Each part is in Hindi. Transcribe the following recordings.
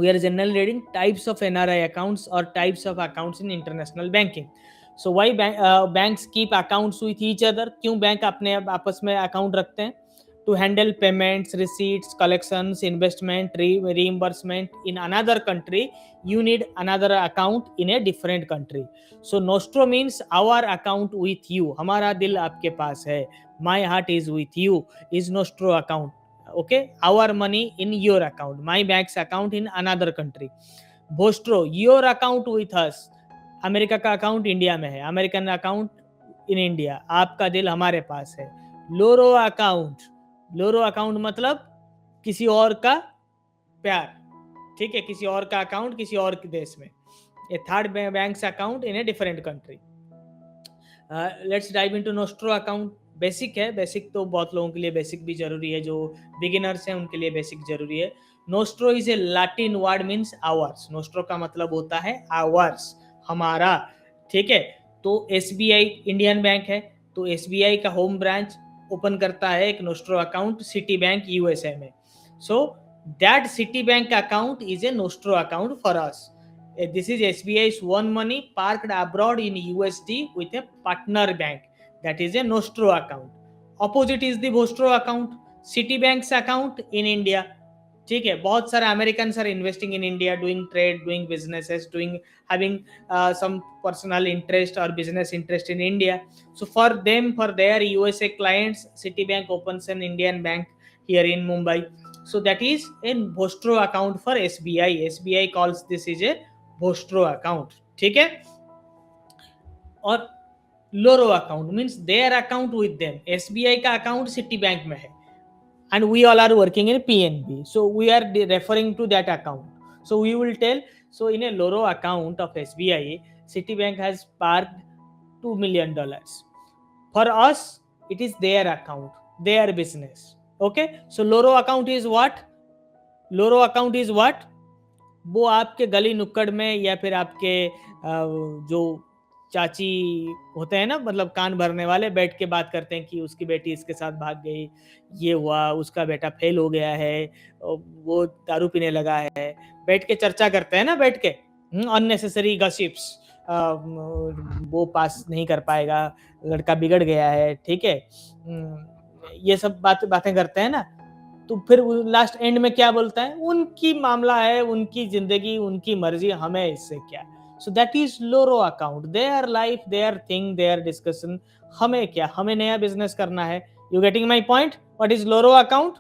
we are generally reading types of NRI accounts or types of accounts in international banking. So why banks keep accounts with each other? क्यों बैंक अपने आपस में अकाउंट रखते हैं? To handle payments, receipts, collections, investment, reimbursement in another country, you need another account in a different country. So nostro means our account with you. हमारा दिल आपके पास है. My heart is with you is nostro account. Okay, our money in your account, my bank's account in another country. Vostro, your account with us. America का अकाउंट इंडिया में है, अमेरिकन अकाउंट इन इंडिया, आपका दिल हमारे पास है. लोरो अकाउंट, लोरो अकाउंट मतलब किसी और का प्यार, ठीक है, किसी और का अकाउंट किसी और के देश में. A third bank's account in a different country. Let's dive into nostro account. Basic है, बेसिक तो बहुत लोगों के लिए बेसिक भी जरूरी है, जो बिगिनर्स हैं उनके लिए बेसिक जरूरी है. Nostro is a Latin word means hours. Nostro का मतलब होता है आवर्स, हमारा, ठीक है. तो एसबीआई इंडियन बैंक है, तो एसबीआई का होम ब्रांच ओपन करता है एक nostro account Citibank USA में. So that Citibank account is a nostro account for us. This is SBI's one money parked abroad in USD with a partner bank. That is a nostro account. Opposite is the vostro account, Citibank's account in India. ठीक है, बहुत सारे American are investing in India, doing trade, doing businesses, doing having some personal interest or business interest in India. So for them, for their USA clients, Citibank opens an Indian bank here in Mumbai. So that is a vostro account for SBI. SBI calls this is a vostro account. ठीक है. और loro account means their account with them. SBI का अकाउंट सिटी बैंक में है and we all are working in PNB, so we are referring to that account. So we will tell, so in a loro account of SBI, Citibank has parked $2 million. For us it is their account, their business. Okay, so loro account is what? Loro account is what? वो आपके गली नुक्कड़ में या फिर आपके जो चाची होते हैं ना, मतलब कान भरने वाले, बैठ के बात करते हैं कि उसकी बेटी इसके साथ भाग गई, ये हुआ, उसका बेटा फेल हो गया है, वो दारू पीने लगा है, बैठ के चर्चा करते हैं ना, बैठ के अननेसेसरी गॉसिप्स, वो पास नहीं कर पाएगा, लड़का बिगड़ गया है, ठीक है, ये सब बातें करते हैं ना. तो फिर लास्ट एंड में क्या बोलता है? उनकी मामला है, उनकी जिंदगी, उनकी मर्जी, हमें इससे क्या. So that is loro account. Their life, their thing, their discussion, हमें क्या, हमें नया बिजनेस करना है. You getting my point? What is loro account?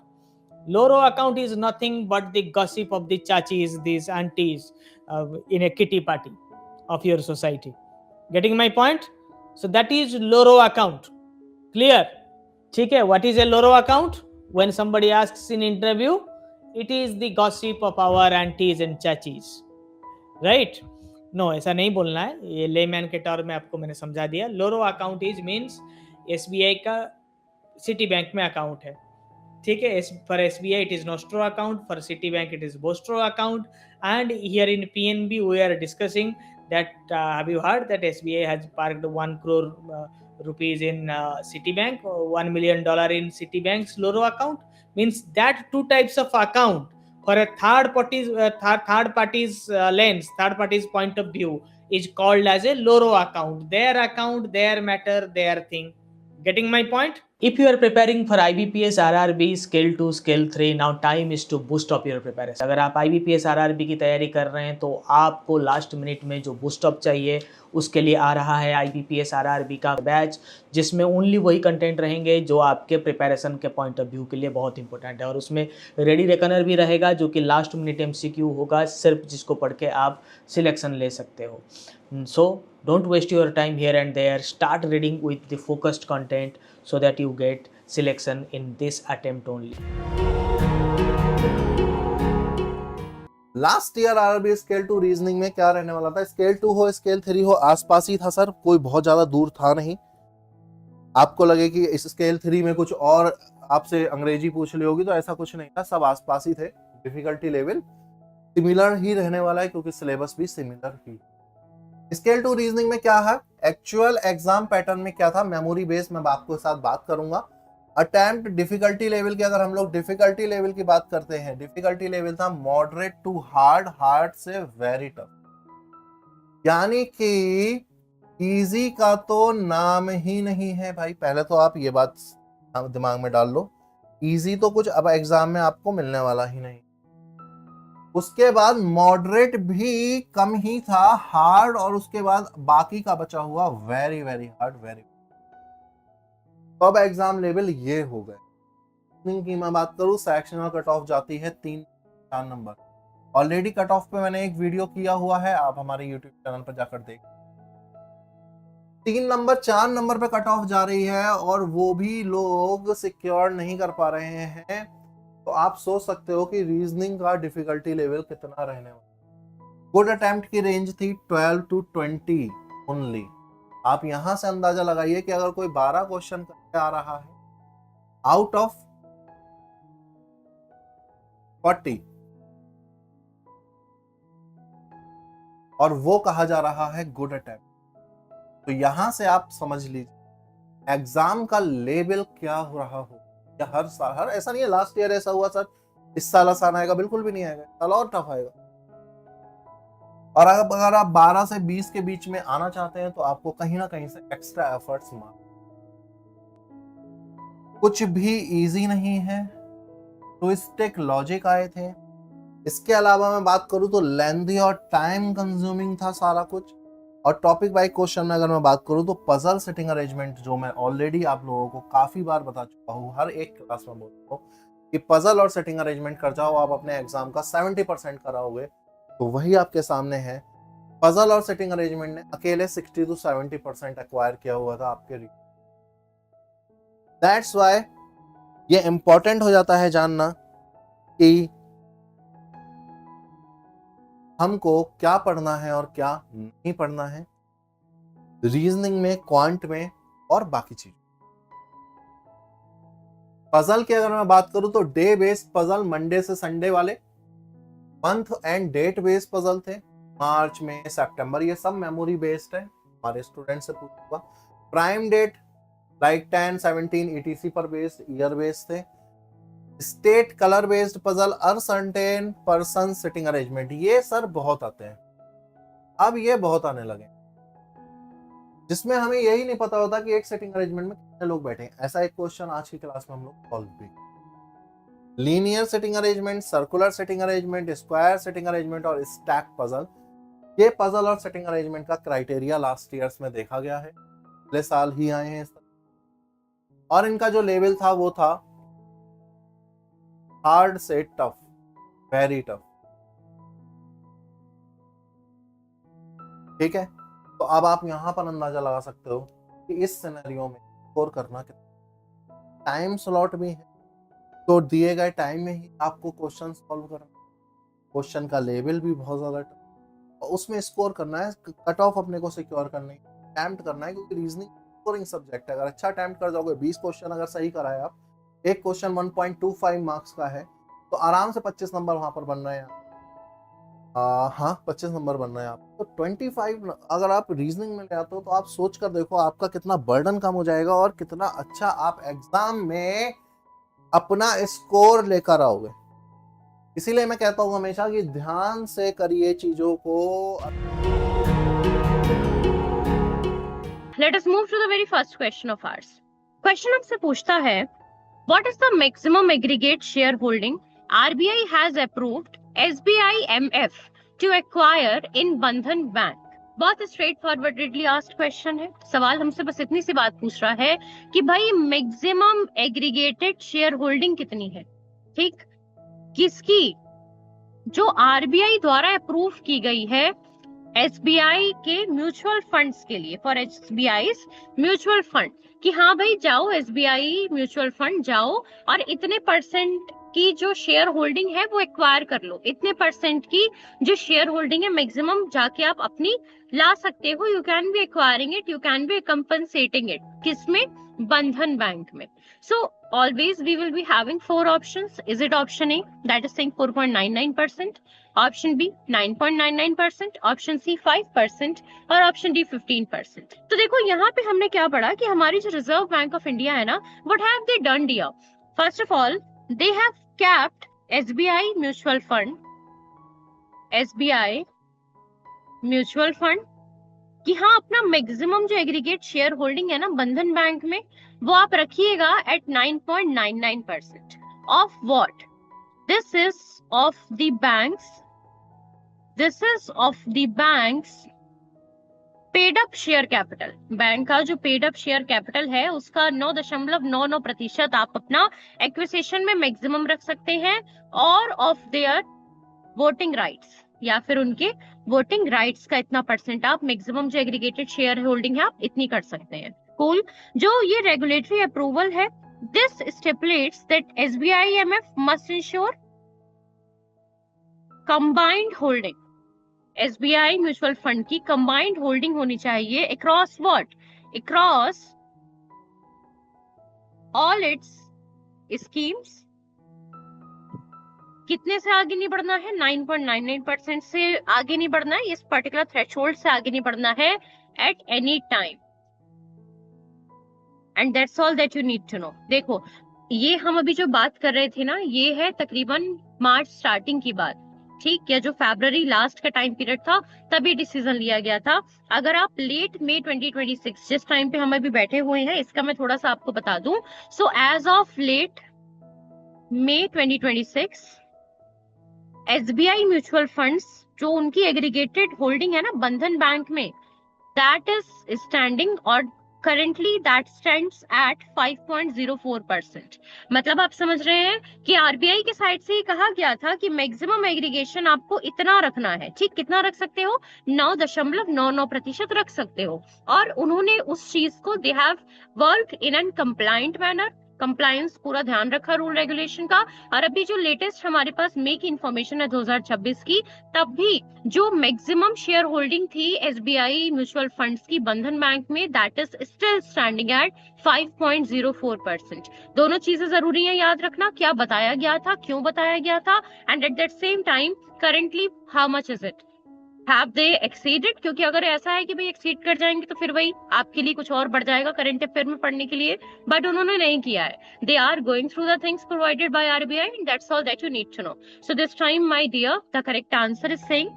Loro account is nothing but the gossip of the चाचीज, this aunties in a kitty party of your society. Getting my point? So that is loro account. Clear? ठीक है. What is a loro account? When somebody asks in interview, it is the gossip of our aunties and chachis, right? No, ऐसा नहीं बोलना है, ये लेमैन के टर्म में आपको मैंने समझा दिया. Loro account is means SBI का सिटी बैंक में अकाउंट है, ठीक है. For SBI it is nostro account, for Citibank it is vostro account. And here in PNB we are discussing that have you heard that SBI has parked 1 crore rupees in Citibank, $1 million in Citibank's Loro account? Means that two types of account for a third party's lens, third party's point of view is called as a Loro account. Their matter, their thing. Getting my point? If you are preparing for IBPS RRB Scale 2 Scale 3, now time is to boost up your preparation. अगर आप IBPS RRB की तैयारी कर रहे हैं तो आपको लास्ट मिनट में जो बूस्ट अप चाहिए, उसके लिए आ रहा है IBPS RRB का बैच, जिसमें ओनली वही कंटेंट रहेंगे जो आपके प्रिपरेशन के पॉइंट ऑफ व्यू के लिए बहुत इंपॉर्टेंट है. और उसमें रेडी रेकनर भी रहेगा जो कि लास्ट मिनट MCQ होगा, सिर्फ जिसको पढ़ के आप सिलेक्शन ले सकते हो. So don't waste your time here and there. Start reading with the focused content so that you get selection in this attempt only. Last year RRB scale 2 reasoning में क्या रहने वाला था? स्केल 2 हो स्केल 3 हो, आसपास ही था सर, कोई बहुत ज्यादा दूर था नहीं. आपको लगे कि इस स्केल 3 में कुछ और आपसे अंग्रेजी पूछ ली होगी, तो ऐसा कुछ नहीं था, सब आसपास ही थे. डिफिकल्टी लेवल सिमिलर ही रहने वाला है क्योंकि सिलेबस भी सिमिलर ही. स्केल 2 रीजनिंग में क्या है, एक्चुअल एग्जाम पैटर्न में क्या था, मेमोरी बेस में आपको साथ बात करूंगा. अटेम्प्ट डिफिकल्टी लेवल की, अगर हम लोग डिफिकल्टी लेवल की बात करते हैं, डिफिकल्टी लेवल था मॉडरेट टू हार्ड, हार्ड से वेरी टफ, यानी कि इजी का तो नाम ही नहीं है भाई। पहले तो आप ये बात दिमाग में डाल लो, इजी तो कुछ अब एग्जाम में आपको मिलने वाला ही नहीं। उसके बाद मॉडरेट भी कम ही था, हार्ड, और उसके बाद बाकी का बचा हुआ वेरी वेरी हार्ड, वेरी। तो अब एग्जाम लेवल ये हो गए। की मैं बात करूं, सेक्शनल कट ऑफ जाती है 3-4 नंबर। ऑलरेडी कट ऑफ पे मैंने एक वीडियो किया हुआ है, आप हमारे यूट्यूब चैनल पर जाकर देख। 3 नंबर 4 नंबर पे कट ऑफ जा रही है, और वो भी लोग सिक्योर नहीं कर पा रहे हैं। तो आप सोच सकते हो कि रीजनिंग का डिफिकल्टी लेवल कितना रहने वाला। गुड अटेम्प्ट की रेंज थी 12 to 20 ओनली। आप यहां से अंदाजा लगाइए कि अगर कोई 12 क्वेश्चन करके आ रहा है आउट ऑफ 40, और वो कहा जा रहा है गुड अटेम्प्ट, तो यहां से आप समझ लीजिए एग्जाम का लेवल क्या हो रहा हो। या हर साल, हर ऐसा नहीं है लास्ट ईयर ऐसा हुआ सर इस साल आसान आएगा, बिल्कुल भी नहीं आएगा, साल और टफ आएगा। और अगर आप 12 से 20 के बीच में आना चाहते हैं तो आपको कहीं ना कहीं से एक्स्ट्रा एफर्ट्स मार, कुछ भी इजी नहीं है। ट्विस्टिक लॉजिक आए थे। इसके अलावा मैं बात करूं तो लेंथी और टाइम कंज्यूमिंग था सारा कुछ। और टॉपिक बाई क्वेश्चन में अगर मैं बात करूं तो पजल सेटिंग अरेंजमेंट, जो मैं ऑलरेडी आप लोगों को काफी बार बता चुका हूं, हर एक क्लास में बोलता हूं कि पजल और सेटिंग अरेंजमेंट कर जाओ, आप अपने एग्जाम का 70% कराओगे। तो वही आपके सामने है। पजल और सेटिंग अरेंजमेंट ने अकेले 60 to 70% एक्वायर किया हुआ था आपके। दैट्स व्हाई ये इंपॉर्टेंट हो जाता है जानना कि हमको क्या पढ़ना है और क्या नहीं पढ़ना है रीजनिंग में, क्वांट में और बाकी चीज। पजल की अगर मैं बात करूं तो डे बेस्ड पजल, मंडे से संडे वाले, month and date based puzzle थे, मार्च में, सितंबर, ये सब मेमोरी बेस्ड है, हमारे स्टूडेंट से पूछा। प्राइम डेट लाइक 10, 17 ETC पर बेस्ड, ईयर बेस्ड थे। State colour based puzzle, uncertain person sitting arrangement, ये सर बहुत आते हैं, अब ये बहुत आने लगे, जिसमें हमें यही नहीं पता होता कि एक सिटिंग अरेंजमेंट में कितने लोग बैठे हैं। ऐसा एक क्वेश्चन आज की क्लास में हम लोग सॉल्व भी। Linear sitting arrangement, circular sitting arrangement, square sitting arrangement और स्टैक पजल, ये पजल और सिटिंग अरेंजमेंट का क्राइटेरिया लास्ट ईयर्स में देखा गया है, पिछले साल ही आए हैं। और इनका जो लेवल था वो था हार्ड से टफ, वेरी टफ। ठीक है, तो अब आप यहां पर अंदाजा लगा सकते हो कि इस सिनेरियो में स्कोर करना कितना। टाइम स्लॉट भी है, तो दिए गए टाइम में ही आपको क्वेश्चन सॉल्व करना, क्वेश्चन का लेवल भी बहुत ज्यादा टफ, और उसमें स्कोर करना है, कट ऑफ अपने को सिक्योर करना है, अटेम्प्ट करना है, क्योंकि रीजनिंग स्कोरिंग सब्जेक्ट है। अगर अच्छा अटेम्प्ट कर जाओगे, 20 क्वेश्चन अगर सही कराए आप, एक क्वेश्चन 1.25 मार्क्स का है, तो आराम से 25 नंबर वहां पर बन रहे हैं। हाँ 25 नंबर बन रहे हैं आप, तो 25 अगर आप रीजनिंग में ले आते हो तो आप सोच कर देखो आपका कितना बर्डन कम हो जाएगा और कितना अच्छा आप एग्जाम में अपना स्कोर लेकर आओगे। इसीलिए मैं कहता हूं हमेशा कि ध्यान से करिए चीजों को। Let us move to the very first question of ours. Question आपसे पूछता है, what is the maximum aggregate shareholding RBI has approved SBI MF to acquire in Bandhan Bank? बहुत स्ट्रेट फॉरवर्डेडली आस्क्ड क्वेश्चन है। सवाल हमसे बस इतनी सी बात पूछ रहा है कि भाई मैक्सिमम एग्रीगेटेड शेयर होल्डिंग कितनी है, ठीक, किसकी, जो आरबीआई द्वारा अप्रूव की गई है एसबीआई के म्यूचुअल फंड्स के लिए, फॉर एसबीआई म्यूचुअल फंड, कि हाँ भाई जाओ एसबीआई म्यूचुअल फंड जाओ और इतने परसेंट की जो शेयर होल्डिंग है वो एक्वायर कर लो, इतने परसेंट की जो शेयर होल्डिंग है मैक्सिमम जाके आप अपनी ला सकते हो, you can be acquiring it, you can be compensating it, किसमें, बंधन बैंक में। So always we will be having 4 options. Is it option A, that is saying 4.99%, option B 9.99%, option C 5% और ऑप्शन डी 15%। तो देखो यहाँ पे हमने क्या पढ़ा कि हमारी जो रिजर्व बैंक ऑफ इंडिया है ना, what have they done dear? First of all they have capped SBI mutual fund, SBI mutual fund कि हाँ अपना मैक्सिमम जो एग्रीगेट शेयर होल्डिंग है ना बंधन बैंक में, वो आप रखिएगा at 9.99% of what? This is of the banks, this is of the banks paid up share capital. Bank का जो पेड अप शेयर कैपिटल है उसका 9.99% आप अपना एक्विजिशन में मैक्सिमम रख सकते हैं, और ऑफ देयर वोटिंग राइट्स, या फिर उनके वोटिंग राइट्स का इतना परसेंट आप मैक्सिमम जो एग्रीगेटेड शेयर होल्डिंग है आप इतनी कर सकते हैं। कूल। जो ये रेगुलेटरी अप्रूवल है, this stipulates that SBIMF must ensure combined holding, SBI mutual fund की कंबाइंड होल्डिंग होनी चाहिए across what? Across all its schemes. कितने से आगे नहीं बढ़ना है? 9.99% से आगे नहीं बढ़ना है, इस पर्टिकुलर थ्रेशोल्ड से आगे नहीं बढ़ना है at any time, and that's all that you need to know. देखो ये हम अभी जो बात कर रहे थे ना, ये है तकरीबन मार्च स्टार्टिंग की बात, ठीक, या जो फरवरी लास्ट का टाइम पीरियड था तभी डिसीजन लिया गया था। अगर आप लेट मई 2026 जिस टाइम पे हम अभी बैठे हुए हैं, इसका मैं थोड़ा सा आपको बता दूं। So as of late May 2026 SBI mutual funds जो उनकी एग्रीगेटेड होल्डिंग है ना बंधन बैंक में, दैट इज स्टैंडिंग और करंटली दैट स्टैंड्स एट 5.04%। मतलब आप समझ रहे हैं कि आरबीआई की साइड से ही कहा गया था कि मैक्सिमम एग्रीगेशन आपको इतना रखना है, ठीक, कितना रख सकते हो? 9.99% रख सकते हो, और उन्होंने उस चीज को they have work in an compliant manner, compliance पूरा ध्यान रखा रूल रेगुलेशन का। और अभी जो लेटेस्ट हमारे पास मे की इंफॉर्मेशन है 2026 की, तब भी जो मैक्सिमम शेयर होल्डिंग थी एसबीआई म्यूचुअल फंड्स की बंधन बैंक में, that is still standing at 5.04%। दोनों चीजें जरूरी है याद रखना, क्या बताया गया था, क्यों बताया गया था, and at that same time currently how much is it, have they exceeded? क्योंकि अगर ऐसा है कि भाई एक्सीड कर जाएंगे तो फिर वही आपके लिए कुछ और बढ़ जाएगा करंट अफेयर में पढ़ने के लिए, बट उन्होंने नहीं किया है। They are going through the things provided by RBI and that's all that you need to know. So this time my dear the correct answer is saying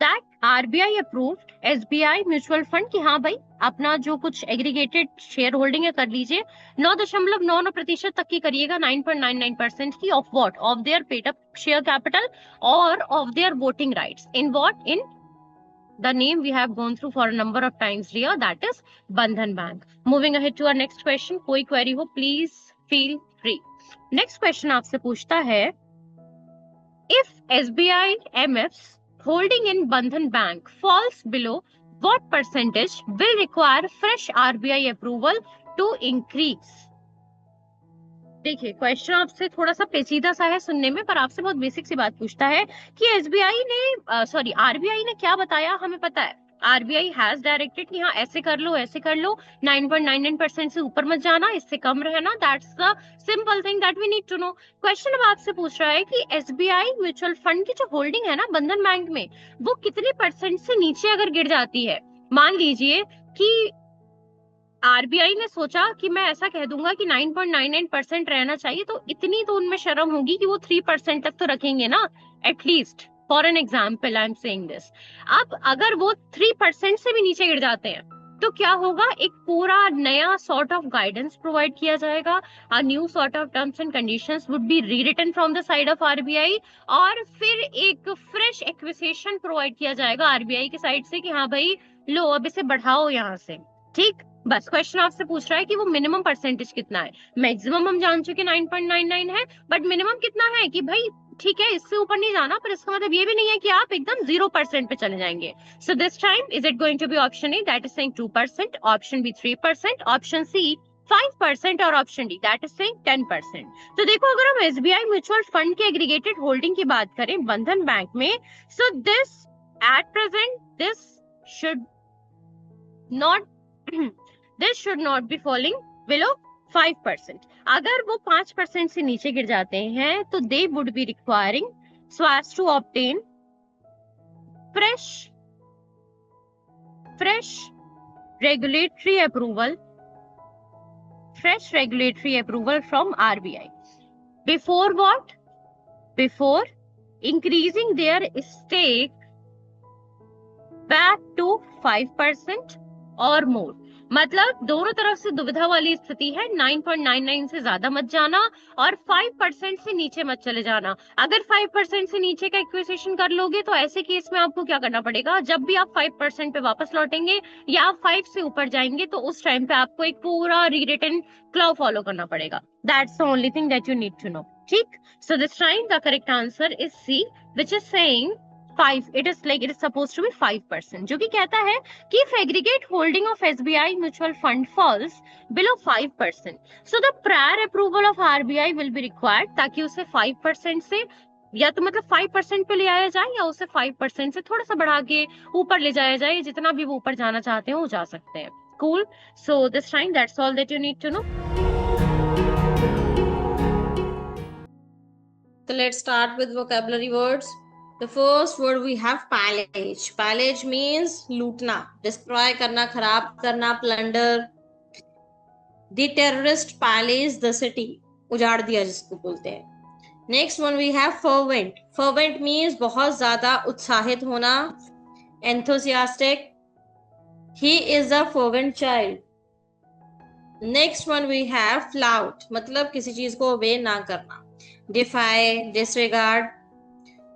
that RBI approved SBI mutual fund कि हाँ भाई अपना जो कुछ एग्रीगेटेड शेयर होल्डिंग है कर लीजिए, 9.99% तक की करिएगा, 9.99% की, of what? Of their paid up share capital और of their voting rights. In what? In the name we have gone through for a number of times here, that is Bandhan Bank. Moving ahead to our next question, कोई query हो please feel free. Next question आपसे पूछता है, if SBI MF's holding in Bandhan Bank falls below what percentage will require fresh RBI approval to increase? देखिए क्वेश्चन आपसे थोड़ा सा पेचीदा सा है सुनने में, पर आपसे बहुत बेसिक सी बात पूछता है कि एसबीआई ने सॉरी आरबीआई ने क्या बताया हमें पता है। आरबीआई हैज डायरेक्टेड कि हाँ ऐसे कर लो ऐसे कर लो, 9.99% से ऊपर मत जाना, इससे कम रहना, that's the simple thing that we need to know. Question अब आपसे पूछ रहा है कि एसबीआई म्यूचुअल फंड की जो होल्डिंग है ना बंधन बैंक में, वो कितने परसेंट से नीचे अगर गिर जाती है। मान लीजिए कि आरबीआई ने सोचा कि मैं ऐसा कह दूंगा कि 9.99% रहना चाहिए, तो इतनी तो उनमें शर्म होगी कि वो 3% तक तो रखेंगे ना, at least. For an example I am saying this. अब अगर वो 3% से भी नीचे गिर जाते हैं तो क्या होगा? एक पूरा नया सॉर्ट ऑफ गाइडेंस प्रोवाइड किया जाएगा, a new sort of terms and conditions would be rewritten from the side of RBI, और फिर एक फ्रेश एक्विजिशन प्रोवाइड किया जाएगा आरबीआई की साइड से कि हाँ भाई लो अब इसे बढ़ाओ यहाँ से, ठीक। बस क्वेश्चन आपसे पूछ रहा है कि वो मिनिमम परसेंटेज कितना है। मैक्सिमम हम जान चुके 9.99 है, बट मिनिमम कितना है कि भाई ठीक है इससे ऊपर नहीं जाना, पर इसका मतलब ये भी नहीं है कि आप एकदम 0% पे चले जाएंगे। So this time is it going to be option A that is saying 2%, option B 3%, option C 5% और option D that is saying 10%। तो देखो अगर हम एसबीआई म्यूचुअल फंड के एग्रीगेटेड होल्डिंग की बात करें बंधन बैंक में, so this at present this should not this should not be falling below 5%। अगर वो 5% से नीचे गिर जाते हैं तो they would be requiring so as to obtain fresh regulatory approval from RBI. Before what? Before increasing their stake back to 5% or more. मतलब दोनों तरफ से दुविधा वाली स्थिति है। 9.99 से ज्यादा मत जाना और 5% से नीचे मत चले जाना। अगर 5% से नीचे का एक्विजिशन कर लोगे तो ऐसे केस में आपको क्या करना पड़ेगा, जब भी आप 5% पे वापस लौटेंगे या आप 5 से ऊपर जाएंगे तो उस टाइम पे आपको एक पूरा रीरिटन क्लॉ फॉलो करना पड़ेगा। That's the only thing that you need to know. ठीक, so this time the correct answer is C, which is saying 5, it is supposed to be 5%, जो कि कहता है कि if aggregate holding of SBI mutual fund falls below 5%, so the prior approval of RBI will be required, ताकि उसे 5% से या तो मतलब 5% पे ले आया जाए या उसे 5% से थोड़ा सा बढ़ा के ऊपर ले जाया जाए। जितना भी वो ऊपर जाना चाहते हैं वो जा सकते हैं। Cool. So this time that's all that you need to know. So let's start with vocabulary words. The first word we have pillage. Pillage means lootna, destroy karna, kharab karna, plunder. The terrorist pillaged the city. उजाड़ दिया जिसको बोलते हैं. Next one we have fervent. Fervent means बहुत ज़्यादा उत्साहित होना, enthusiastic. He is a fervent child. Next one we have flout. मतलब किसी चीज को obey ना करना. Defy, disregard.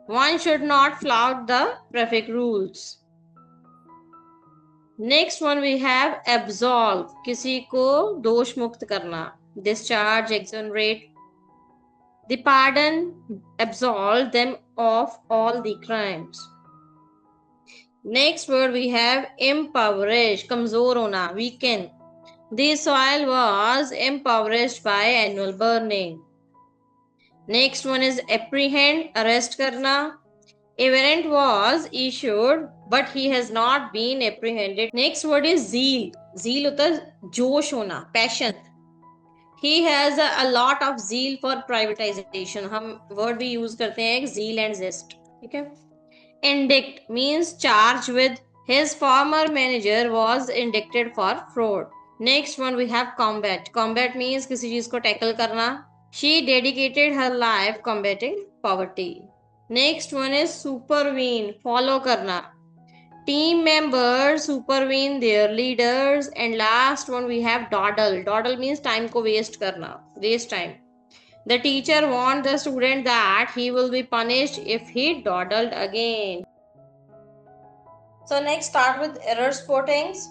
One should not flout the traffic rules. Next one we have absolve. किसी को दोष मुक्त करना. Discharge, exonerate. The pardon absolve them of all the crimes. Next word we have impoverish. कमजोर होना, weaken. The soil was impoverished by annual burning. Next one is apprehend, arrest karna. A warrant was issued, but he has not been apprehended. Next word is zeal. Zeal होता है जोश होना, passion. He has a lot of zeal for privatization. हम word भी use करते हैं zeal and zest. ठीक है? Indict means charged with. His former manager was indicted for fraud. Next one we have combat. Combat means किसी चीज को tackle करना. She dedicated her life combating poverty. Next one is supervene, follow करना. Team members supervene their leaders. And last one we have dawdle. Dawdle means time को waste करना, waste time. The teacher warned the student that he will be punished if he dawdled again. So next start with error spottings.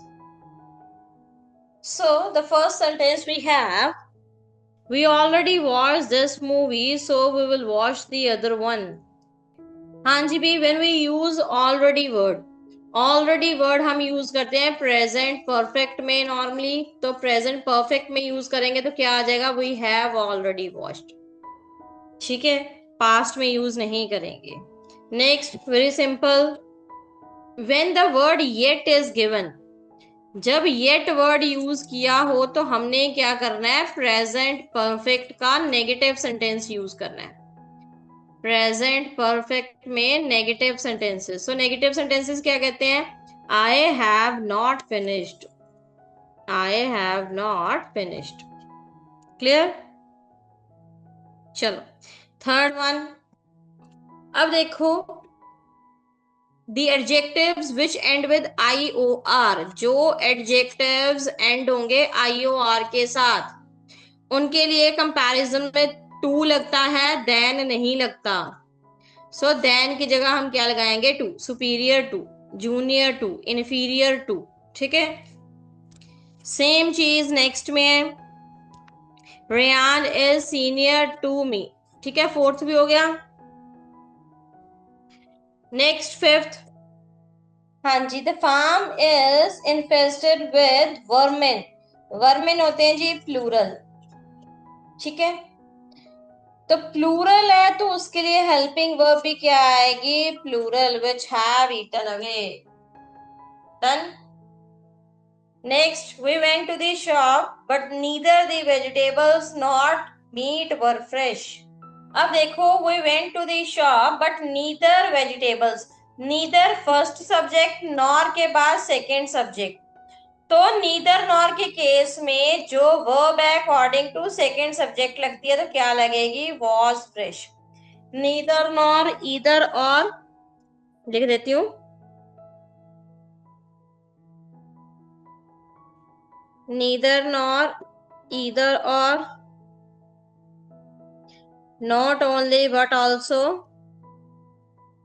So the first sentence we have, we already watched this movie, so we will watch the other one. हाँ जी भी, when we use already word हम यूज करते हैं present perfect में normally. तो present perfect में यूज करेंगे तो क्या आ जाएगा, we have already watched. ठीक है, past में यूज नहीं करेंगे. Next, very simple. When the word yet is given, जब yet वर्ड यूज किया हो तो हमने क्या करना है, प्रेजेंट परफेक्ट का नेगेटिव सेंटेंस यूज करना है. प्रेजेंट परफेक्ट में negative sentences. So negative sentences क्या कहते हैं, I have not finished, I have not finished. Clear? चलो थर्ड वन. अब देखो, The adjectives which end with IOR, जो adjectives end होंगे IOR के साथ, उनके लिए कंपैरिजन में to लगता है, then नहीं लगता. So then की जगह हम क्या लगाएंगे, to. Superior to, junior to, inferior to. ठीक है? सेम चीज नेक्स्ट में है, Ryan is senior to me. ठीक है, फोर्थ भी हो गया. नेक्स्ट फिफ्थ, हाँ जी, the farm is infested with vermin. Vermin होते हैं जी प्लूरल. ठीक है, तो प्लूरल है तो उसके लिए हेल्पिंग वर्ब भी क्या आएगी, plural, which have eaten away. Done. Next, we went to the shop, but neither the vegetables nor meat were fresh. अब देखो, we went to the shop, but neither vegetables, neither first subject nor के बाद second subject. तो neither nor के केस में जो verb है according to second subject लगती है, तो क्या लगेगी? was fresh. neither nor, either और लिख देती हूँ. neither nor, either or, not only but also.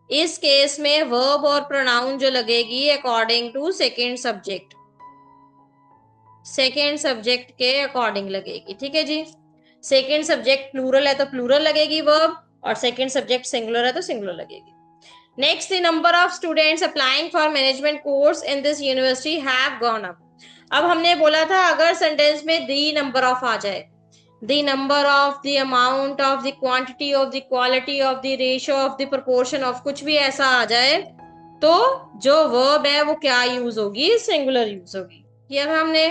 इस केस में वर्ब और प्रोनाउन जो लगेगी according to second subject, second subject के अकॉर्डिंग लगेगी. ठीक है जी. सेकेंड सब्जेक्ट प्लूरल है तो प्लूरल लगेगी वर्ब, और सेकेंड सब्जेक्ट सिंगुलर है तो सिंगुलर लगेगी. Next, the number of students applying for management course in this university have gone up. अब हमने बोला था अगर सेंटेंस में द नंबर ऑफ आ जाए, the number of, the amount of, the quantity of, the quality of, the ratio of, the proportion of, कुछ भी ऐसा आ जाए तो जो verb है वो क्या यूज होगी? सिंगुलर यूज होगी. किया था हमने.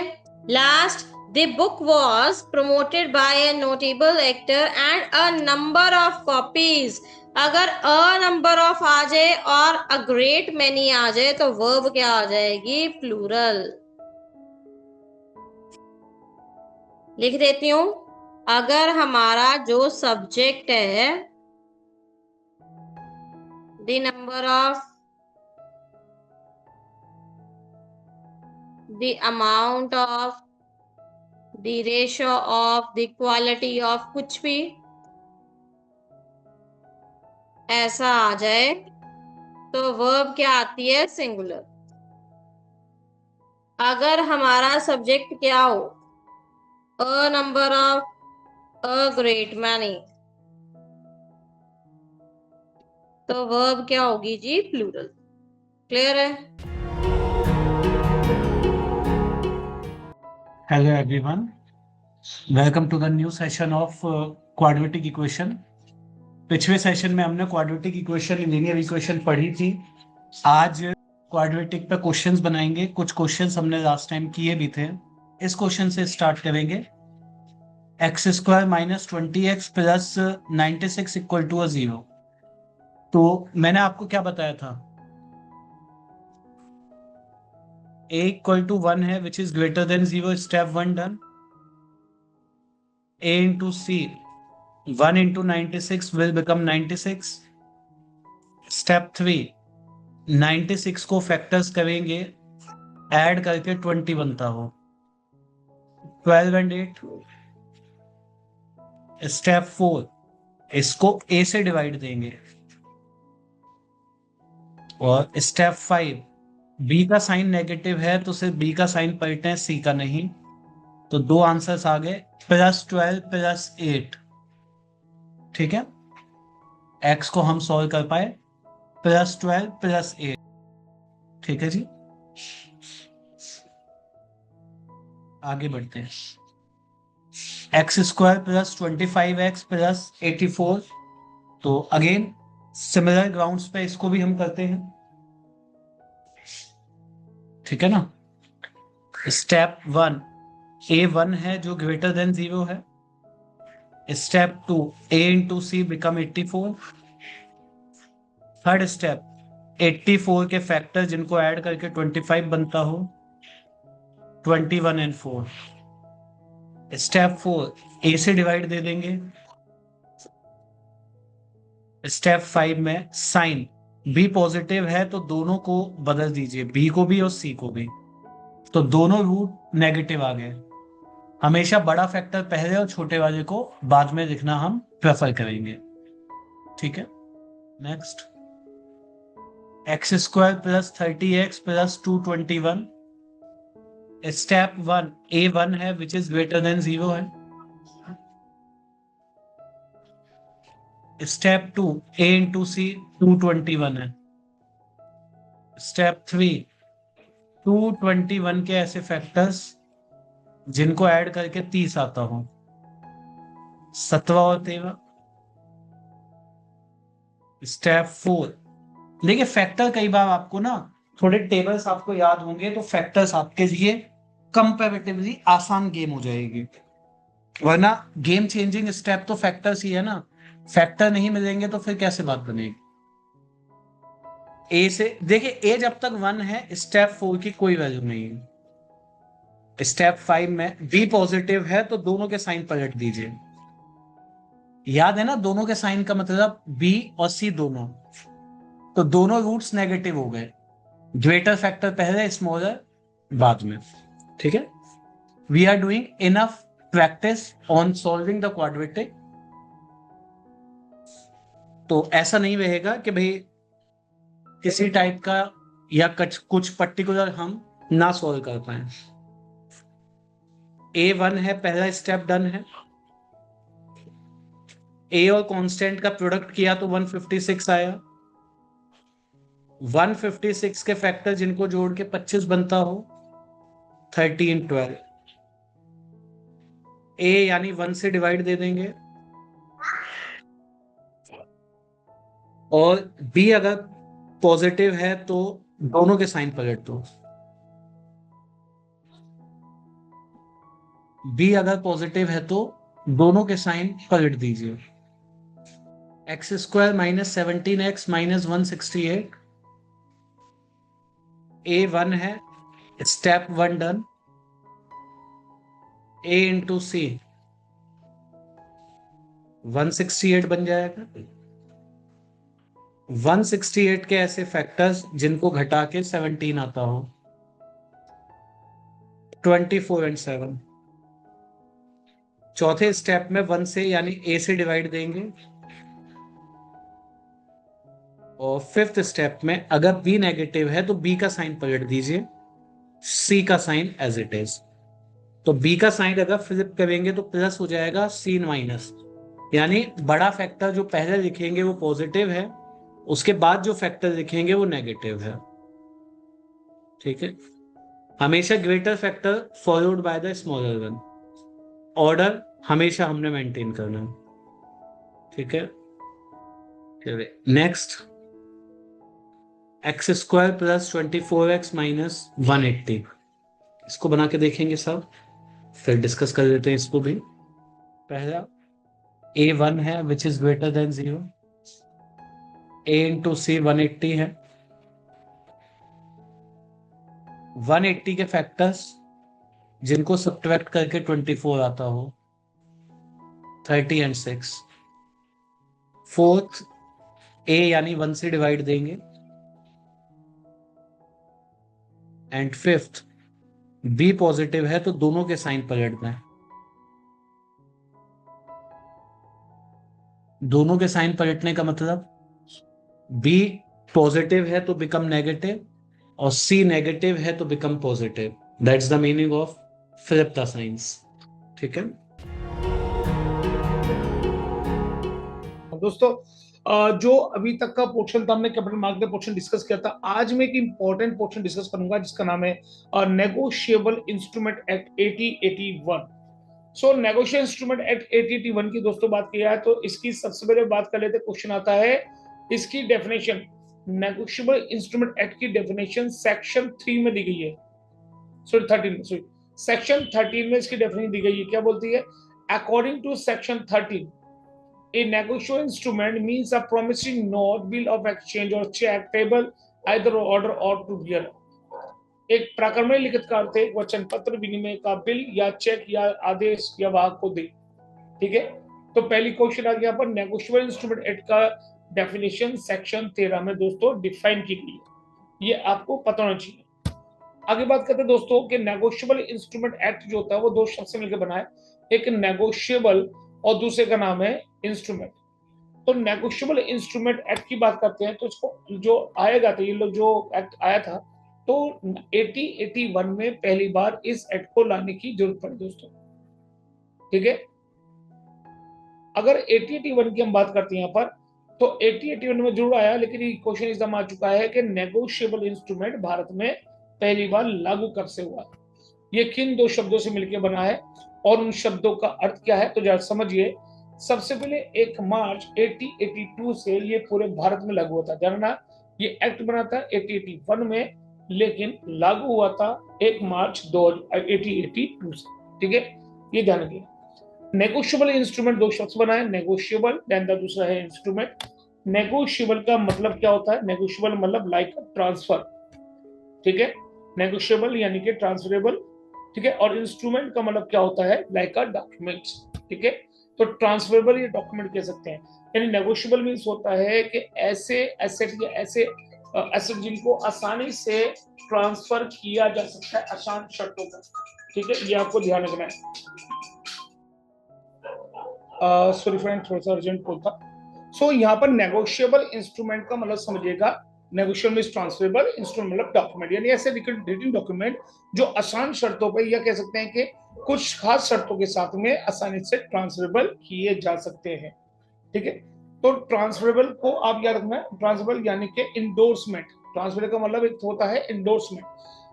Last, the book was promoted by a notable actor and a number of copies. अगर a number of आ जाए और a great many आ जाए तो verb क्या आ जाएगी? प्लूरल. लिख देती हूं. अगर हमारा जो सब्जेक्ट है the number of, the amount of, the ratio of, the quality of, कुछ भी ऐसा आ जाए तो वर्ब क्या आती है? सिंगुलर. अगर हमारा सब्जेक्ट क्या हो? A number of, a great many, तो वर्ब क्या होगी जी? प्लूरल. क्लियर है? Hello everyone, welcome to the new session of quadratic equation. पिछले सेशन में हमने क्वाड्रेटिक इक्वेशन, लीनियर इक्वेशन पढ़ी थी. आज क्वाड्रेटिक पे क्वेश्चंस बनाएंगे. कुछ क्वेश्चंस हमने लास्ट टाइम किए भी थे. इस क्वेश्चन से स्टार्ट करेंगे. X square minus 20x plus 96 equal to 0. तो मैंने आपको क्या बताया था? a इक्वल टू 1 है which is greater than 0. Step 1 done. a into सी, 1 इंटू 96 विल बिकम 96. स्टेप 3, 96 को फैक्टर्स करेंगे, ऐड करके 20 बनता हो. 12 एंड 8. स्टेप 4, इसको a से डिवाइड देंगे. और स्टेप 5, b का साइन नेगेटिव है तो सिर्फ b का साइन पलटे हैं, c का नहीं. तो दो आंसर्स आ गए, +12 + 8. ठीक है, x को हम सॉल्व कर पाए, +12 + 8. ठीक है जी, आगे बढ़ते हैं. X square plus 25x plus 84. तो अगेन सिमिलर ग्राउंड्स पे इसको भी हम करते हैं. ठीक है ना. स्टेप 1, a1 है जो ग्रेटर देन 0 है. Step 2, a into C become 84. Third step, 84 के फैक्टर जिनको ऐड करके 25 बनता हो, 21 एंड 4. स्टेप 4, a से डिवाइड दे देंगे. स्टेप 5 में साइन b पॉजिटिव है तो दोनों को बदल दीजिए, b को भी और c को भी. तो दोनों रूट नेगेटिव आ गए. हमेशा बड़ा फैक्टर पहले और छोटे वाले को बाद में लिखना हम प्रेफर करेंगे. ठीक है. Next, x square plus 30x plus 221. Step 1, a1 है विच इज ग्रेटर देन 0 है. स्टेप 2, a इंटू सी 221 है. स्टेप 3, 221 के ऐसे फैक्टर्स जिनको ऐड करके 30 आता हो, 17 और 13. स्टेप 4, देखिए फैक्टर कई बार आपको ना थोड़े टेबल्स आपको याद होंगे तो फैक्टर्स आपके लिए कंपैरेटिवली आसान गेम हो जाएगी। वरना गेम चेंजिंग स्टेप तो फैक्टर्स ही है ना, फैक्टर नहीं मिलेंगे तो फिर कैसे बात बनेगी। ए से देखिए, ए जब तक 1 है स्टेप 4 की कोई वैल्यू नहीं है। स्टेप 5 में बी पॉजिटिव है तो दोनों के साइन पलट दीजिए। याद है ना, दोनों के साइन का मतलब बी और सी दोनों, तो दोनों रूट्स नेगेटिव हो गए। ग्रेटर फैक्टर पहले, स्मॉलर बाद में। ठीक है, we are doing enough practice on solving the quadratic. तो ऐसा नहीं रहेगा कि भाई किसी टाइप का या कुछ पर्टिकुलर हम ना सॉल्व कर पाए। A1 है, पहला स्टेप डन है। ए और कांस्टेंट का प्रोडक्ट किया तो 156 आया। 156 के फैक्टर जिनको जोड़ के 25 बनता हो, 13 12। ए यानी 1 से डिवाइड दे देंगे, और बी अगर पॉजिटिव है तो दोनों के साइन पलट दो। बी अगर पॉजिटिव है तो दोनों के साइन पलट दीजिए। X square minus 17x minus 168। A1 है, स्टेप 1 डन। A इंटू सी 168 बन जाएगा। 168 के ऐसे फैक्टर्स जिनको घटा के 17 आता हो, 24 एंड 7। चौथे स्टेप में 1 से यानी A से डिवाइड देंगे, और फिफ्थ स्टेप में अगर B नेगेटिव है तो B का साइन पलट दीजिए, C का साइन एज इट इज। तो B का साइन अगर फ्लिप करेंगे तो प्लस हो जाएगा, C माइनस, यानी बड़ा फैक्टर जो पहले लिखेंगे वो पॉजिटिव है, उसके बाद जो फैक्टर लिखेंगे वो नेगेटिव है। ठीक है, हमेशा greater factor followed by the smaller one. Order हमेशा हमने मेंटेन करना है। ठीक है, next, x square plus 24x minus 180। इसको बना के देखेंगे सब, फिर डिस्कस कर लेते हैं इसको भी। पहला A1 है which is greater than 0। A into C 180 है। 180 के फैक्टर्स जिनको सब्ट्रैक्ट करके 24 आता हो, 30 एंड 6। फोर्थ A यानी 1 से डिवाइड देंगे, एंड फिफ्थ B पॉजिटिव है तो दोनों के साइन पलट दें। दोनों के साइन पलटने का मतलब B पॉजिटिव है तो बिकम नेगेटिव, और C नेगेटिव है तो become positive. That's the meaning of flip the science. ठीक है दोस्तों, जो अभी तक का पोर्शन था, हमने कैपिटल मार्केट का पोर्शन डिस्कस किया था। आज मैं एक इंपॉर्टेंट पोर्शन डिस्कस करूंगा जिसका नाम है नेगोशिएबल इंस्ट्रूमेंट एक्ट 8081। सो नेगोशिएबल इंस्ट्रूमेंट एक्ट 8081 की दोस्तों बात किया है तो इसकी सबसे पहले बात कर लेते हैं। क्वेश्चन आता है इसकी डेफिनेशन। नेगोशिएबल इंस्ट्रूमेंट एक्ट की डेफिनेशन सेक्शन 3 में दी गई है, सॉरी 13 सॉरी सेक्शन 13 में इसकी डेफिनेशन दी गई है। क्या बोलती है? According to section 13, a negotiable instrument means a promissory note, bill of exchange or check payable either order or to bearer। एक प्रकरण में लिखित का अर्थ है वचन पत्र, विनिमय का बिल या चेक या आदेश या वाहक को दे। ठीक है, तो पहली क्वेश्चन आ गया पर नेगोशिएबल इंस्ट्रूमेंट एक्ट का डेफिनेशन सेक्शन 13 में दोस्तों डिफाइन की गई है, ये आपको पता होना चाहिए। आगे बात करते हैं दोस्तों कि नेगोशिएबल इंस्ट्रूमेंट एक्ट जो होता है वो दो शब्द से मिलकर बना है, एक नेगोशिएबल और दूसरे का नाम है इंस्ट्रूमेंट। तो नेगोशिएबल इंस्ट्रूमेंट एक्ट की बात करते हैं तो इसको जो आएगा, तो ये लोग जो एक्ट आया था तो 8081 में पहली बार इस एक्ट को लाने की जरूरत पड़ी दोस्तों। ठीक है, अगर 8081 की हम बात करते हैं यहाँ पर तो 8081 में जरूर आया, लेकिन ये क्वेश्चन एकदम आ चुका है कि नेगोशिएबल इंस्ट्रूमेंट भारत में पहली बार लागू कब से हुआ, ये किन दो शब्दों से मिलकर बना है और उन शब्दों का अर्थ क्या है, तो जरा समझिए। सबसे पहले 1 मार्च 8082 से ये पूरे भारत में लागू होता है। जानना, ये एक्ट बना था 8081 में लेकिन लागू हुआ था 1 मार्च 1882 से। ठीक है, ये ध्यान रखिए। नेगोशिएबल इंस्ट्रूमेंट दो शब्द बनाए, नेगोशिएबल देन द दूसरा है इंस्ट्रूमेंट। नेगोशिएबल का मतलब क्या होता है? नेगोशिएबल मतलब लाइक ट्रांसफर। ठीक है, नेगोशिएबल यानी कि ट्रांसफरेबल। ठीक है, और इंस्ट्रूमेंट का मतलब क्या होता है? लाइक अ डॉक्यूमेंट्स। ठीक है, तो ट्रांसफरेबल ये डॉक्यूमेंट कह सकते हैं। यानी नेगोशिएबल मींस होता है कि ऐसे एसेट या ऐसे एसेट जिनको आसानी से ट्रांसफर किया जा सकता है आसान शर्तों पर। ठीक है, ये आपको ध्यान रखना है। सॉरी फ्रेंड, थोड़ा सा अर्जेंट बोलता। सो यहाँ पर नेगोशिएबल इंस्ट्रूमेंट का मतलब समझिएगा, नेगोशिएबल मींस ट्रांसफरेबल, इंस्ट्रूमेंट मतलब डॉक्यूमेंट, यानी ऐसे रिटन डॉक्यूमेंट जो आसान शर्तों पर या कह सकते हैं कि कुछ खास शर्तों के साथ में आसानी से ट्रांसफरेबल किए जा सकते हैं। ठीक है, तो ट्रांसफरेबल को आप याद रखना है। ट्रांसफरेबल यानी कि इंडोर्समेंट। ट्रांसफरेबल का मतलब एक होता है endorsement.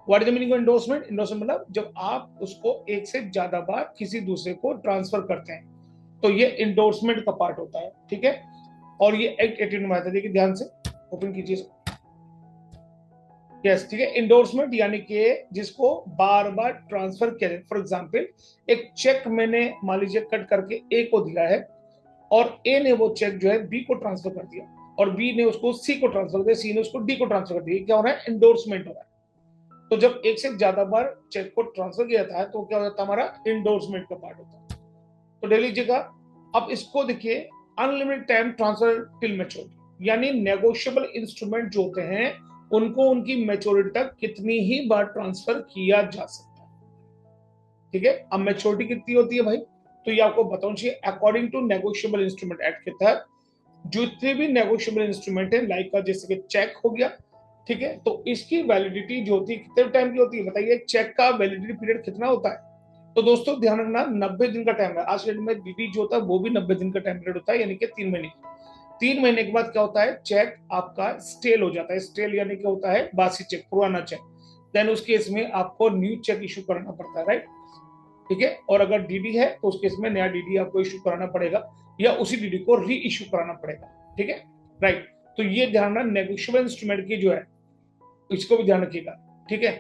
What is the meaning of endorsement? Endorsement मतलब जब आप उसको एक से ज्यादा बार किसी दूसरे को ट्रांसफर करते हैं, तो ये इंडोर्समेंट का पार्ट होता है। ठीक है, और ये एक्ट 18 में आता है। देखिए ध्यान से, ओपन कीजिए। यस, ठीक है, इंडोर्समेंट यानी कि जिसको बार बार ट्रांसफर किया जाए। फॉर एग्जांपल, एक चेक मैंने मान लीजिए कट करके ए को दिया है, और ए ने वो चेक जो है बी को ट्रांसफर कर दिया, और बी ने उसको सी को ट्रांसफर कर दिया, सी ने उसको डी को ट्रांसफर कर दिया। क्या हो रहा है? इंडोर्समेंट हो रहा है। तो जब एक से ज्यादा बार चेक को ट्रांसफर किया जाता है तो क्या हो जाता है? हमारा इंडोर्समेंट का पार्ट होता है। तो देख लीजिएगा। अब इसको देखिए, unlimited time transfer till maturity, यानी नेगोशिएबल इंस्ट्रूमेंट जो होते हैं उनको उनकी मैच्योरिटी तक कितनी ही बार ट्रांसफर किया जा सकता है। ठीक है, अब मैच्योरिटी कितनी होती है भाई? तो ये आपको बताऊं चाहिए। According to negotiable instrument act के तहत जितने भी नेगोशिएबल इंस्ट्रूमेंट है, लाइक का जैसे कि चेक हो गया, ठीक है, तो इसकी वैलिडिटी जो होती है कितने टाइम की होती है? बताइए, चेक का वैलिडिटी पीरियड कितना होता है? तो दोस्तों ध्यान रखना, 90 दिन का टाइम है। आज के डेट में डीडी जो होता है वो भी 90 दिन का टाइम पीरियड होता है, यानी कि 3 महीने। 3 महीने के बाद क्या होता है? चेक आपका स्टेल हो जाता है। स्टेल यानी क्या होता है? बासी चेक, पुराना चेक। देन उस केस में आपको न्यू चेक इशू करना पड़ता है, राइट? ठीक है, और अगर डीडी है तो उस केस में नया डीडी आपको इशू कराना पड़ेगा, या उसी डीडी को री इशू कराना पड़ेगा। ठीक है, राइट? तो ये ध्यान रखना, नेगोशिएबल इंस्ट्रूमेंट की जो है इसको भी ध्यान रखिएगा। ठीक है,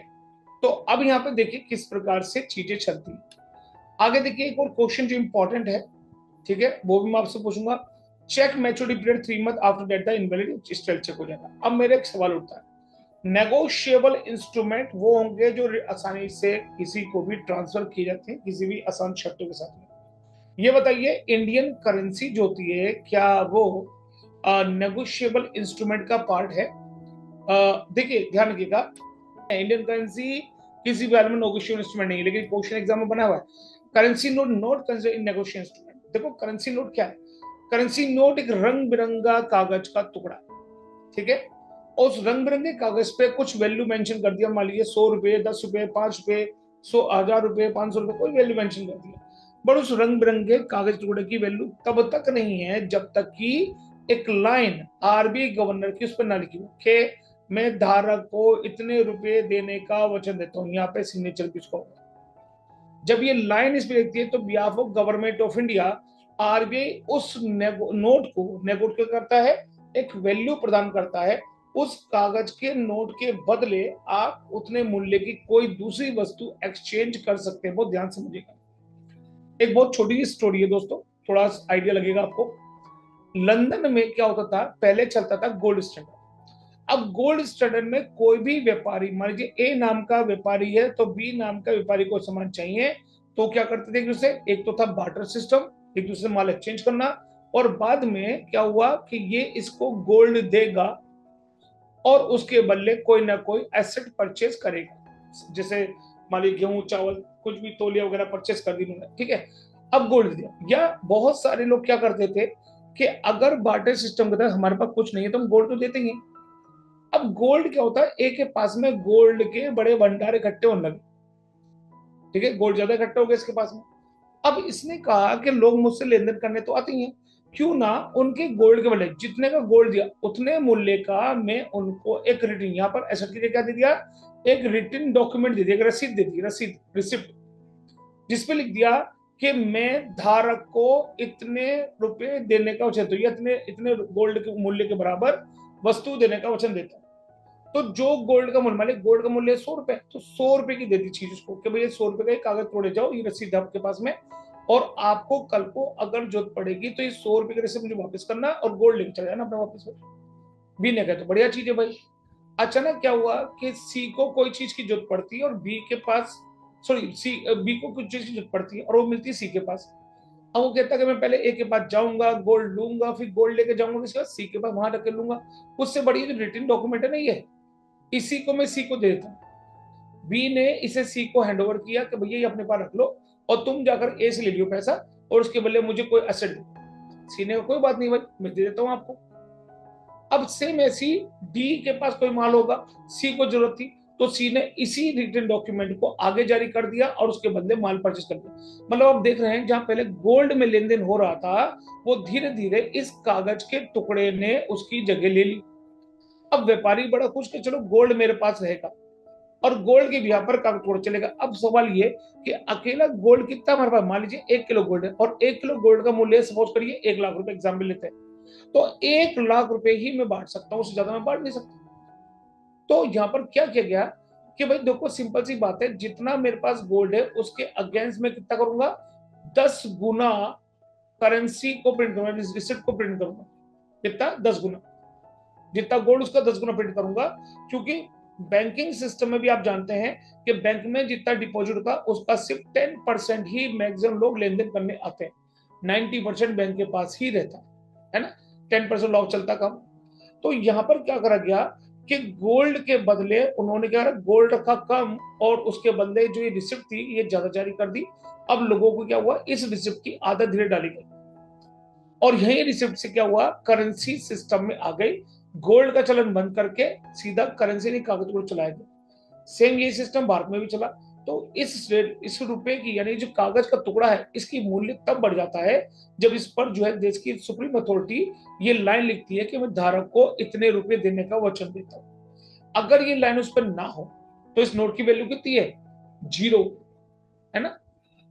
तो अब यहाँ पे देखिए किस प्रकार से चीजें चलती हैं। आगे देखिए एक और क्वेश्चन जो इंपॉर्टेंट है, ठीक है, वो भी मैं आपसे पूछूंगा। Cheque maturity period 3 month after date the invalid stale cheque हो जाएगा। अब मेरे एक सवाल उठता है, नेगोशिएबल इंस्ट्रूमेंट वो होंगे जो आसानी से किसी को भी ट्रांसफर किए जाते हैं किसी भी आसान शर्तों के साथ में। ये बताइए, इंडियन करेंसी जो होती है क्या वो नेगोशिएबल इंस्ट्रूमेंट का पार्ट है? देखिए ध्यान रखिएगा, इंडियन करेंसी किसी भी में नेगोशिएबल इंस्ट्रूमेंट नहीं है, लेकिन क्वेश्चन एग्जाम में बना हुआ है currency note not considered in negotiable instrument. देखो करेंसी नोट क्या है? करेंसी नोट एक रंग बिरंगा कागज का टुकड़ा, ठीक है, उस रंग बिरंगे कागज पे कुछ वैल्यू मेंशन कर दिया, मान लीजिए 100 रुपए, 10 रुपए, 5 रुपए, 100,000 रुपए, 500 रुपए, कोई वैल्यू मेंशन कर दिया। बट उस रंग बिरंगे कागज टुकड़े की वैल्यू तब तक नहीं है जब तक कि एक लाइन आरबीआई गवर्नर की उस पर ना लिखी हो कि मैं धारक को इतने रुपए देने का वचन देता हूँ। यहाँ पे सिग्नेचर किसको होगा? जब ये लाइन इस पे लिखती है तो behalf of government of India, RBI उस नोट क्या करता है? एक वैल्यू प्रदान करता है। उस कागज के नोट के बदले आप उतने मूल्य की कोई दूसरी वस्तु एक्सचेंज कर सकते हैं। बहुत ध्यान समझिएगा। एक बहुत छोटी सी स्टोरी है दोस्तों, थोड़ा आइडिया लगेगा आपको। लंदन में क्या होता था? पहले चलता था गोल्ड स्टैंडर्ड। अब गोल्ड स्टैंडर्ड में कोई भी व्यापारी, मान लीजिए ए नाम का व्यापारी है तो बी नाम का व्यापारी को सामान चाहिए, तो क्या करते थे एक दूसरे? एक तो था बार्टर सिस्टम, एक दूसरे माल एक्सचेंज करना, और बाद में क्या हुआ कि ये इसको गोल्ड देगा और उसके बदले कोई ना कोई एसेट परचेज करेगा। जैसे मान लीजिए गेहूं, चावल, कुछ भी तौलिया वगैरह परचेज कर दी उन्होंने, ठीक है, अब गोल्ड दिया। या बहुत सारे लोग क्या करते थे कि अगर बार्टर सिस्टम के तहत हमारे पास कुछ नहीं है तो हम गोल्ड तो देते ही। अब गोल्ड क्या होता है? एक के पास में गोल्ड के बड़े भंडार इकट्ठे होने लगे, ठीक है, गोल्ड ज्यादा इकट्ठा हो गया इसके पास में। अब इसने कहा कि लोग मुझसे लेन देन करने तो आते ही हैं, क्यों ना उनके गोल्ड के बदले जितने का गोल्ड दिया उतने मूल्य का मैं उनको एक रिटन, यहाँ पर एसेट के लिए क्या दे दिया? एक रिटन डॉक्यूमेंट दे दिया, एक रसीद दे दी, रसीद, रिसिप्ट, जिसपे लिख दिया कि मैं धारक को इतने रुपए देने का वचन, तो इतने इतने गोल्ड के मूल्य के बराबर वस्तु देने का वचन देता हूं। तो जो गोल्ड का मूल्य, मान लीजिए गोल्ड का मूल्य 100 रुपए, तो 100 रुपए की दे दी चीज उसको कि भैया 100 रुपए का एक कागज तोड़े जाओ, ये रसीद है आपके पास में, और आपको कल को अगर जरूरत पड़ेगी तो ये 100 रुपए की रसीद मुझे वापस करना और गोल्ड लेके चले जाना अपना वापस में। बी ने कहा तो बढ़िया चीज है भाई। अचानक क्या हुआ कि सी को कोई चीज की जरूरत पड़ती है और बी के पास, सॉरी सी, बी को कुछ चीज की जरूरत पड़ती है और वो मिलती है सी के पास। अब वो कहता है कि मैं पहले ए के पास जाऊंगा, गोल्ड लूंगा, फिर गोल्ड लेके जाऊंगा, उसके बाद सी के पास वहां रख के लूंगा। उससे बड़ी जो रिटन डॉक्यूमेंट है ना, ये इसी को मैं सी को दे देता हूँ। बी ने इसे सी को हैंड ओवर किया कि भैया ये अपने पास रख लो और तुम जाकर ए से ले लियो पैसा और उसके बदले मुझे कोई एसेट दो। सी ने कहा कोई बात नहीं भाई, मैं दे देता हूँ आपको। अब सेम ऐसी डी के पास कोई माल होगा, सी को जरूरत थी, तो सी ने इसी रिटन डॉक्यूमेंट को आगे जारी कर दिया और उसके बदले माल परचेस कर दिया। मतलब आप देख रहे हैं जहां पहले गोल्ड में लेन देन हो रहा था, वो धीरे धीरे इस कागज के टुकड़े ने उसकी जगह ले ली। अब व्यापारी बड़ा खुश कि चलो गोल्ड मेरे पास रहेगा और गोल्ड के यहाँ पर कागज टुकड़ा चलेगा। अब सवाल ये कि अकेला गोल्ड कितना हमारे पास, मान लीजिए 1 किलो गोल्ड है और 1 किलो गोल्ड का मूल्य सपोज करिए 1 लाख रुपए, एग्जाम्पल लेते हैं, तो 1 लाख रुपए ही मैं बांट सकता हूं, उससे ज्यादा मैं बांट नहीं सकता। तो यहाँ पर क्या किया गया कि भाई देखो सिंपल सी बात है, जितना मेरे पास गोल्ड है उसके अगेंस्ट में कितना करूंगा, 10 गुना करेंसी को प्रिंट करूंगा, रिसिप्ट को प्रिंट करूंगा। कितना, 10 गुना, जितना गोल्ड उसका 10 गुना प्रिंट करूंगा। क्योंकि बैंकिंग सिस्टम में भी आप जानते हैं कि बैंक में जितना डिपॉजिट होता है उसका सिर्फ 10% ही मैक्सिमम लोग लेन देन करने आते हैं, 90% बैंक के पास ही रहता है ना, 10% लॉस चलता कम। तो यहाँ पर क्या करा गया कि गोल्ड के बदले उन्होंने क्या करा, गोल्ड रखा कम और उसके बदले जो ये रिसिप्ट थी ये ज्यादा जारी कर दी। अब लोगों को क्या हुआ, इस रिसिप्ट की आदत धीरे डाली गई और यही रिसिप्ट से क्या हुआ, करेंसी सिस्टम में आ गई। गोल्ड का चलन बंद करके सीधा करेंसी नहीं कागज को चलाया गया। सेम ये सिस्टम भारत में भी चला। तो इस रुपए की यानी जो कागज का टुकड़ा है इसकी मूल्य तब बढ़ जाता है जब इस पर जो है देश की सुप्रीम अथॉरिटी ये लाइन लिखती है कि मैं धारक को इतने रुपए देने का वचन देता हूं। अगर ये लाइन उस पर ना हो तो इस नोट की वैल्यू कितनी है, 0 है ना।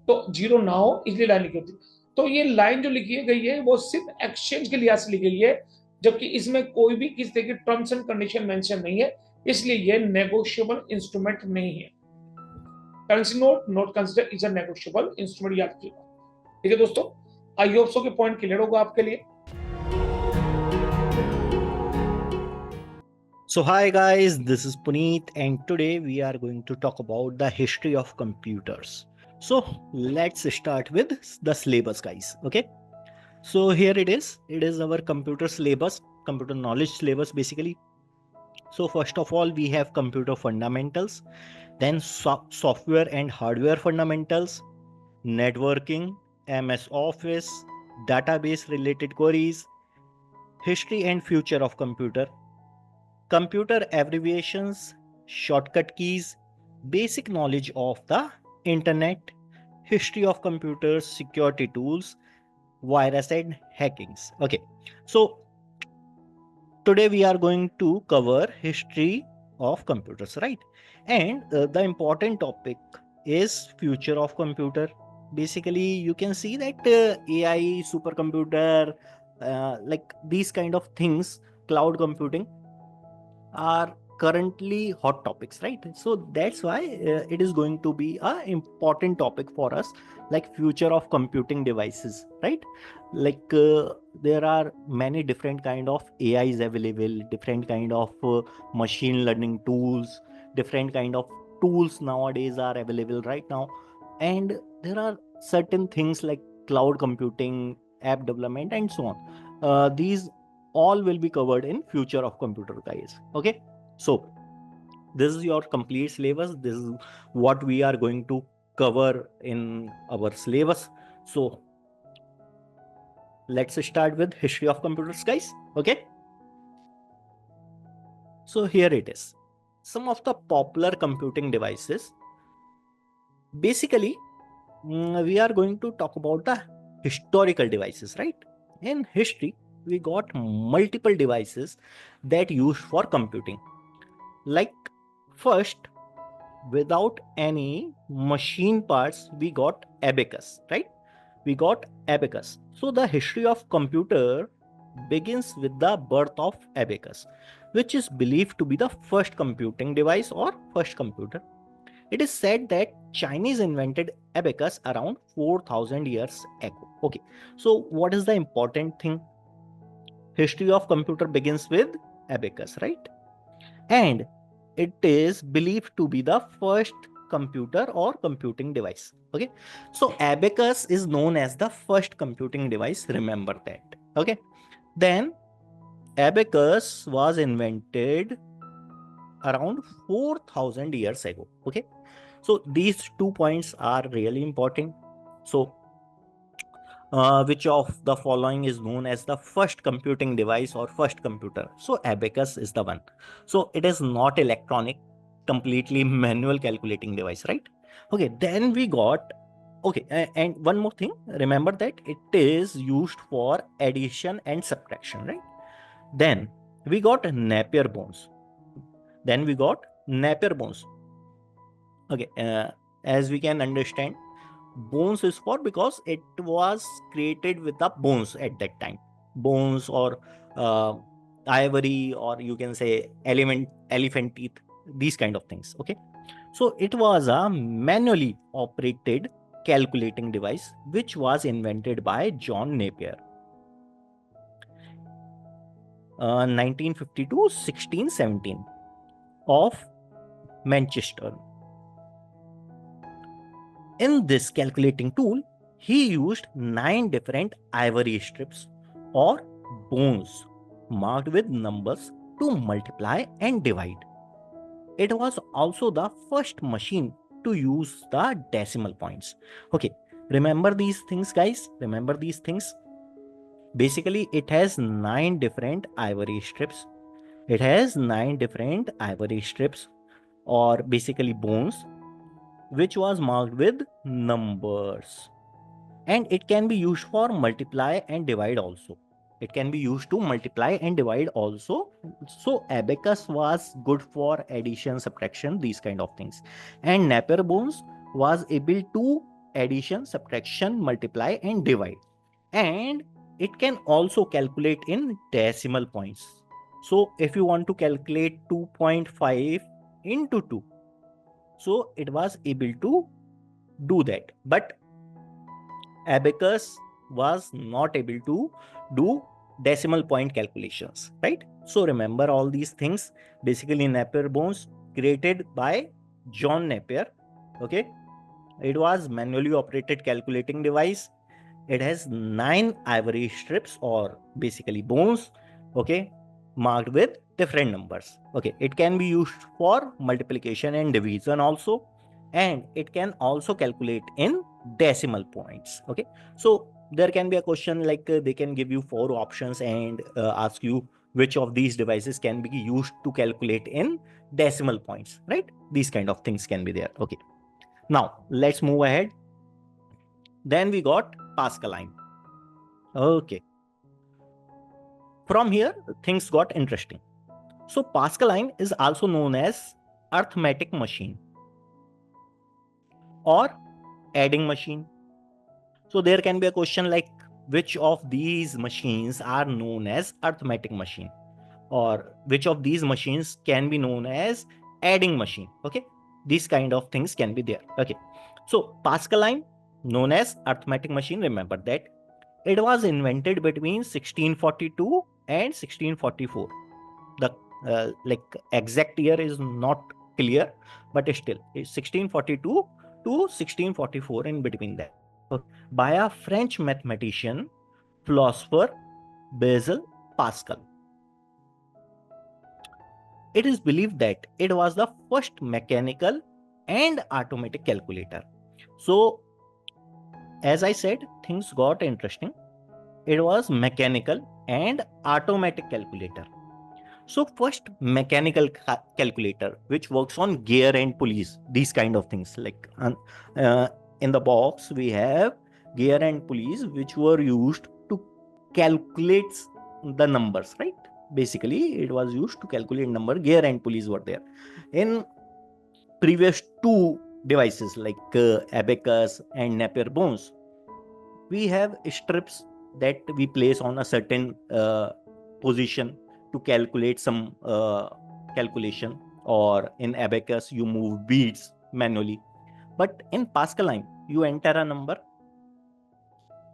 तो 0 ना हो इसलिए लाइन लिखी होती है। तो ये लाइन जो लिखी गई है वो सिर्फ एक्सचेंज के लिहाज से लिखी गई है, जबकि इसमें कोई भी किसी तरह की टर्म्स एंड कंडीशन मेंशन नहीं है, इसलिए ये नेगोशिएबल इंस्ट्रूमेंट नहीं है। Currency note not consider is a negotiable instrument, याद रखिएगा। ठीक है दोस्तों, आई होप सो के पॉइंट क्लियर होगा आपके लिए। So hi guys, this is Puneet and today we are going to talk about the history of computers. So let's start with the syllabus guys, okay? So here it is our computer syllabus, computer knowledge syllabus basically. So first of all we have computer fundamentals, then software and hardware fundamentals, networking, MS Office, database related queries, history and future of computer, computer abbreviations, shortcut keys, basic knowledge of the internet, history of computers, security tools, virus and hackings. Okay, so today we are going to cover history of computers, right? And the important topic is future of computer. Basically you can see that AI, supercomputer, like these kind of things, cloud computing are currently hot topics, right? So that's why it is going to be a important topic for us, like future of computing devices, right? Like there are many different kind of AIs available, different kind of machine learning tools, different kind of tools nowadays are available right now, and there are certain things like cloud computing, app development and so on. These all will be covered in future of computer guys. Okay, so this is your complete syllabus. This is what we are going to cover in our syllabus. So let's start with history of computers guys. Okay, so here it is, some of the popular computing devices. Basically we are going to talk about the historical devices, right? In history we got multiple devices that used for computing. Like first, without any machine parts, we got abacus, right? We got abacus. So the history of computer begins with the birth of abacus. which is believed to be the first computing device or first computer. It is said that Chinese invented abacus around 4000 years ago. Okay, so what is the important thing? History of computer begins with abacus, right? And it is believed to be the first computer or computing device. Okay, so abacus is known as the first computing device, remember that. Okay, then abacus was invented around 4000 years ago. Okay, so these 2 points are really important. So which of the following is known as the first computing device or first computer? So abacus is the one. So it is not electronic, completely manual calculating device, right? Okay, then we got, okay, and one more thing, remember that it is used for addition and subtraction, right? Then we got Napier bones. Okay, as we can understand, bones is for because it was created with the bones at that time, bones or ivory, or you can say elephant teeth, these kind of things. Okay, so it was a manually operated calculating device which was invented by John Napier, 1952-1617 of Manchester. In this calculating tool, he used 9 different ivory strips or bones marked with numbers to multiply and divide. It was also the first machine to use the decimal points. Okay, remember these things, guys. Remember these things. Basically, it has 9 different ivory strips. Or basically bones, which was marked with numbers, and it can be used for multiply and divide also. So abacus was good for addition, subtraction, these kind of things, and Napier bones was able to addition, subtraction, multiply and divide, and it can also calculate in decimal points. So if you want to calculate 2.5 into 2, so it was able to do that, but abacus was not able to do decimal point calculations, right? So remember all these things. Basically, Napier bones created by John Napier. Okay, it was manually operated calculating device. It has 9 ivory strips or basically bones, okay, marked with different numbers. Okay, it can be used for multiplication and division also, and it can also calculate in decimal points. Okay, so there can be a question like they can give you 4 options and ask you which of these devices can be used to calculate in decimal points, right? These kind of things can be there. Okay, now let's move ahead. Then we got Pascaline. Okay, from here things got interesting. So Pascaline is also known as arithmetic machine or adding machine. So there can be a question like which of these machines are known as arithmetic machine, or which of these machines can be known as adding machine. Okay, these kind of things can be there. Okay, so Pascaline, known as arithmetic machine, remember that it was invented between 1642 and 1644. The like exact year is not clear, but still it's 1642 to 1644, in between that. Okay. By a French mathematician, philosopher Blaise Pascal. It is believed that it was the first mechanical and automatic calculator. So as I said, things got interesting. It was mechanical and automatic calculator. So first, mechanical calculator, which works on gear and pulleys, these kind of things. Like in the box, we have gear and pulleys, which were used to calculate the numbers, right? Basically, it was used to calculate number. Gear and pulleys were there. In previous 2 devices like abacus and Napier bones, we have strips that we place on a certain position to calculate some calculation, or in abacus you move beads manually. But in Pascaline, you enter a number,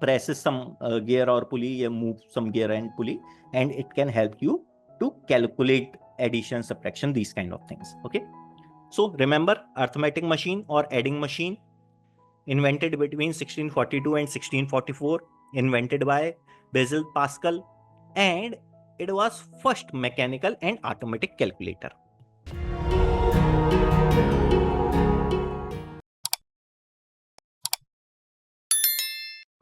presses some gear or pulley, you move some gear and pulley, and it can help you to calculate addition, subtraction, these kind of things. Okay. So remember, arithmetic machine or adding machine, invented between 1642 and 1644, invented by Basil Pascal, and it was first mechanical and automatic calculator.